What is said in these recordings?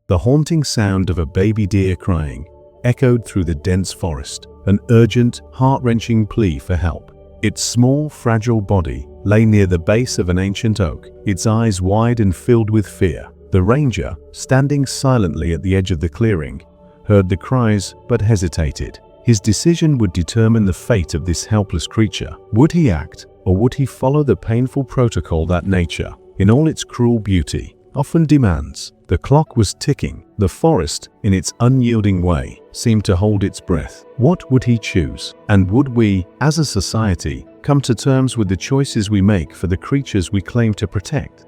The haunting sound of a baby deer crying echoed through the dense forest, an urgent, heart-wrenching plea for help. Its small, fragile body lay near the base of an ancient oak, its eyes wide and filled with fear. The ranger, standing silently at the edge of the clearing, heard the cries but hesitated. His decision would determine the fate of this helpless creature. Would he act, or would he follow the painful protocol that nature, in all its cruel beauty, often demands? The clock was ticking. The forest, in its unyielding way, seemed to hold its breath. What would he choose? And would we, as a society, come to terms with the choices we make for the creatures we claim to protect?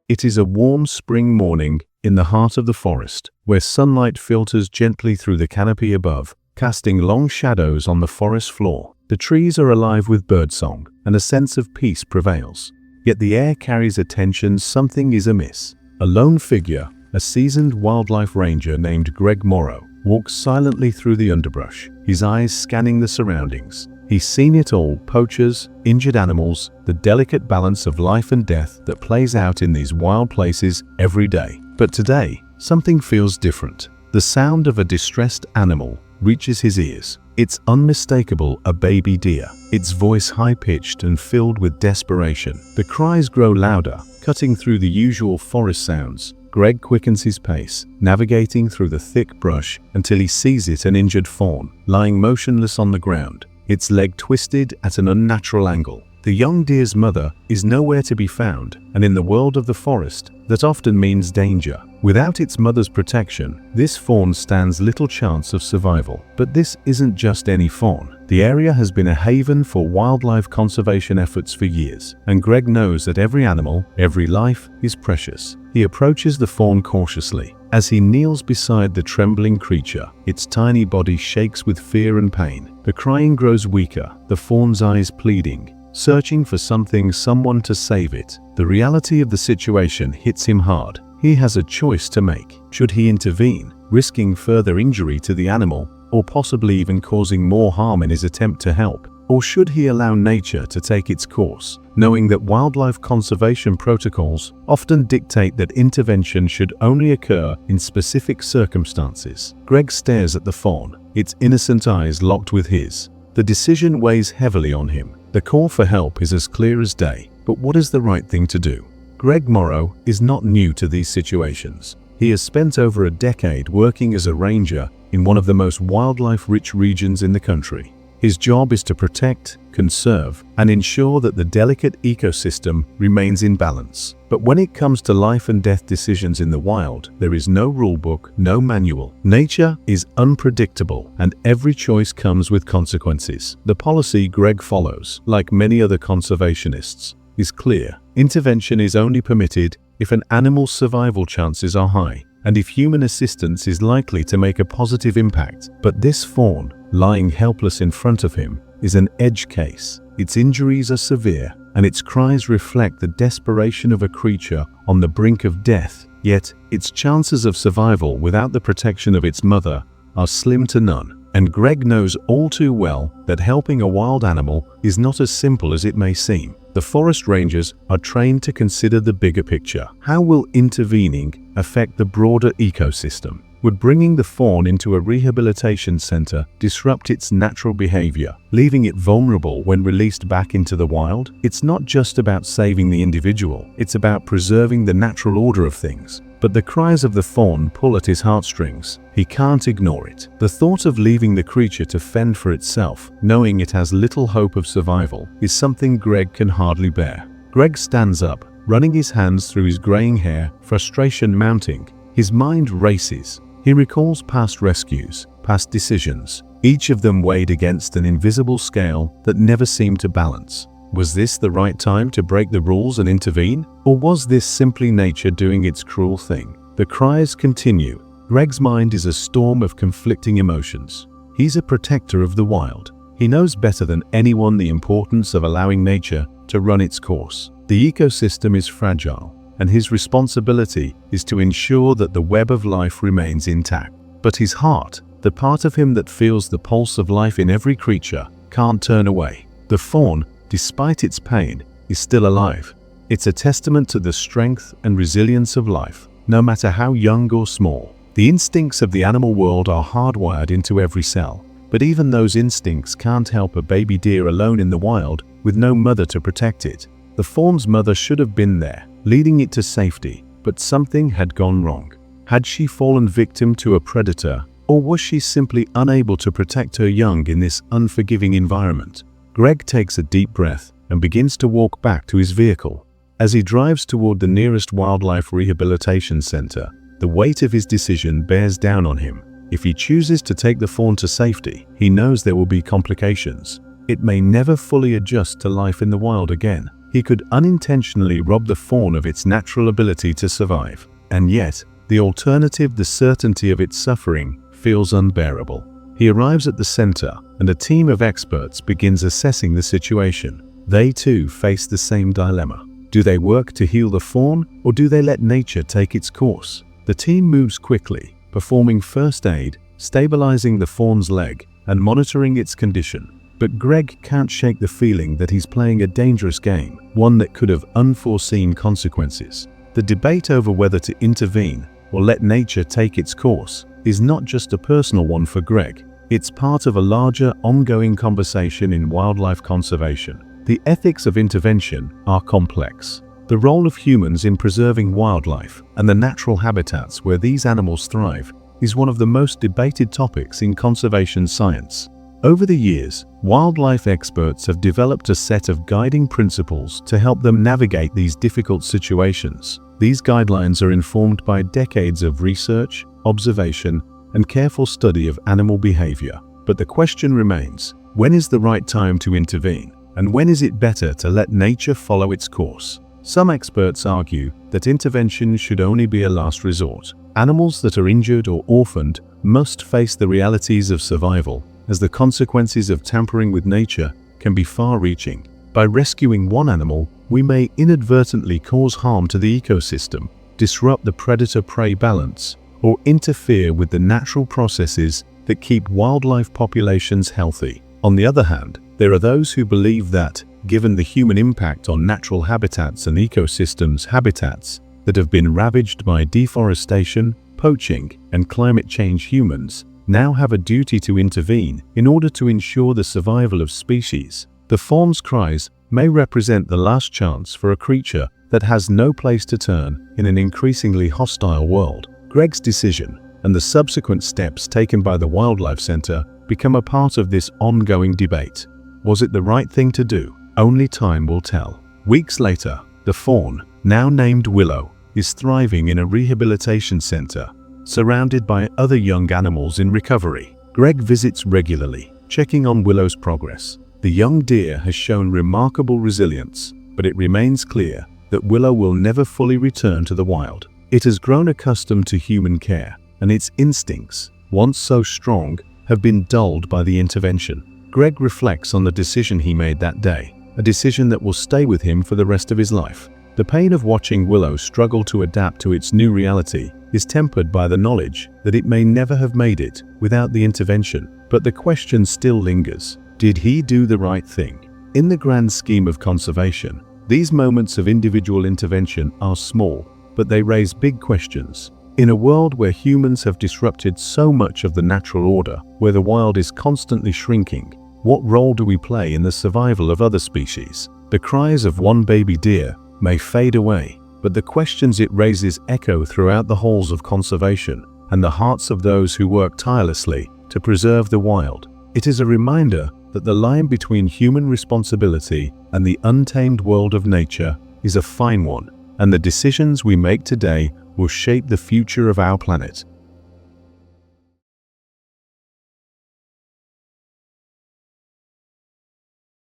It is a warm spring morning in the heart of the forest, where sunlight filters gently through the canopy above, casting long shadows on the forest floor. The trees are alive with birdsong, and a sense of peace prevails. Yet the air carries a tension. Something is amiss. A lone figure, a seasoned wildlife ranger named Greg Morrow, walks silently through the underbrush, his eyes scanning the surroundings. He's seen it all: poachers, injured animals, the delicate balance of life and death that plays out in these wild places every day. But today, something feels different. The sound of a distressed animal reaches his ears. It's unmistakable, a baby deer, its voice high-pitched and filled with desperation. The cries grow louder, cutting through the usual forest sounds. Greg quickens his pace, navigating through the thick brush until he sees it, an injured fawn, lying motionless on the ground, its leg twisted at an unnatural angle. The young deer's mother is nowhere to be found, and in the world of the forest, that often means danger. Without its mother's protection, this fawn stands little chance of survival. But this isn't just any fawn. The area has been a haven for wildlife conservation efforts for years, and Greg knows that every animal, every life, is precious. He approaches the fawn cautiously. As he kneels beside the trembling creature, its tiny body shakes with fear and pain. The crying grows weaker, the fawn's eyes pleading, searching for someone to save it. The reality of the situation hits him hard. He has a choice to make. Should he intervene, risking further injury to the animal, or possibly even causing more harm in his attempt to help? Or should he allow nature to take its course, knowing that wildlife conservation protocols often dictate that intervention should only occur in specific circumstances? Greg stares at the fawn, its innocent eyes locked with his. The decision weighs heavily on him. The call for help is as clear as day, but what is the right thing to do? Greg Morrow is not new to these situations. He has spent over a decade working as a ranger in one of the most wildlife-rich regions in the country. His job is to protect, conserve, and ensure that the delicate ecosystem remains in balance. But when it comes to life and death decisions in the wild, there is no rulebook, no manual. Nature is unpredictable, and every choice comes with consequences. The policy Greg follows, like many other conservationists, is clear. Intervention is only permitted if an animal's survival chances are high, and if human assistance is likely to make a positive impact. But this fawn, lying helpless in front of him, is an edge case. Its injuries are severe, and its cries reflect the desperation of a creature on the brink of death. Yet, its chances of survival without the protection of its mother are slim to none. And Greg knows all too well that helping a wild animal is not as simple as it may seem. The forest rangers are trained to consider the bigger picture. How will intervening affect the broader ecosystem? Would bringing the fawn into a rehabilitation center disrupt its natural behavior, leaving it vulnerable when released back into the wild? It's not just about saving the individual, it's about preserving the natural order of things. But the cries of the fawn pull at his heartstrings. He can't ignore it. The thought of leaving the creature to fend for itself, knowing it has little hope of survival, is something Greg can hardly bear. Greg stands up, running his hands through his graying hair, frustration mounting. His mind races. He recalls past rescues, past decisions, each of them weighed against an invisible scale that never seemed to balance. Was this the right time to break the rules and intervene? Or was this simply nature doing its cruel thing? The cries continue. Greg's mind is a storm of conflicting emotions. He's a protector of the wild. He knows better than anyone the importance of allowing nature to run its course. The ecosystem is fragile, and his responsibility is to ensure that the web of life remains intact. But his heart, the part of him that feels the pulse of life in every creature, can't turn away. The fawn, despite its pain, is still alive. It's a testament to the strength and resilience of life. no matter how young or small. The instincts of the animal world are hardwired into every cell, but even those instincts can't help a baby deer alone in the wild with no mother to protect it. The fawn's mother should have been there, leading it to safety, but something had gone wrong. Had she fallen victim to a predator, or was she simply unable to protect her young in this unforgiving environment? Greg takes a deep breath and begins to walk back to his vehicle. As he drives toward the nearest wildlife rehabilitation center, the weight of his decision bears down on him. If he chooses to take the fawn to safety, he knows there will be complications. It may never fully adjust to life in the wild again. He could unintentionally rob the fawn of its natural ability to survive. And yet, the alternative, the certainty of its suffering, feels unbearable. He arrives at the center, and a team of experts begins assessing the situation. They too face the same dilemma. Do they work to heal the fawn, or do they let nature take its course? The team moves quickly, performing first aid, stabilizing the fawn's leg, and monitoring its condition. But Greg can't shake the feeling that he's playing a dangerous game, one that could have unforeseen consequences. The debate over whether to intervene or let nature take its course is not just a personal one for Greg. It's part of a larger, ongoing conversation in wildlife conservation. The ethics of intervention are complex. The role of humans in preserving wildlife and the natural habitats where these animals thrive is one of the most debated topics in conservation science. Over the years, wildlife experts have developed a set of guiding principles to help them navigate these difficult situations. These guidelines are informed by decades of research, observation, and careful study of animal behavior. But the question remains, when is the right time to intervene? And when is it better to let nature follow its course? Some experts argue that intervention should only be a last resort. Animals that are injured or orphaned must face the realities of survival, as the consequences of tampering with nature can be far-reaching. By rescuing one animal, we may inadvertently cause harm to the ecosystem, disrupt the predator-prey balance, or interfere with the natural processes that keep wildlife populations healthy. On the other hand, there are those who believe that, given the human impact on natural habitats and ecosystems, habitats that have been ravaged by deforestation, poaching, and climate change, humans now have a duty to intervene in order to ensure the survival of species. The fawn's cries may represent the last chance for a creature that has no place to turn in an increasingly hostile world. Greg's decision and the subsequent steps taken by the Wildlife Center become a part of this ongoing debate. Was it the right thing to do? Only time will tell. Weeks later, the fawn, now named Willow, is thriving in a rehabilitation center, surrounded by other young animals in recovery. Greg visits regularly, checking on Willow's progress. The young deer has shown remarkable resilience, but it remains clear that Willow will never fully return to the wild. It has grown accustomed to human care, and its instincts, once so strong, have been dulled by the intervention. Greg reflects on the decision he made that day, a decision that will stay with him for the rest of his life. The pain of watching Willow struggle to adapt to its new reality is tempered by the knowledge that it may never have made it without the intervention. But the question still lingers: did he do the right thing? In the grand scheme of conservation, these moments of individual intervention are small, but they raise big questions. In a world where humans have disrupted so much of the natural order, where the wild is constantly shrinking, what role do we play in the survival of other species? The cries of one baby deer may fade away, but the questions it raises echo throughout the halls of conservation and the hearts of those who work tirelessly to preserve the wild. It is a reminder that the line between human responsibility and the untamed world of nature is a fine one, and the decisions we make today will shape the future of our planet.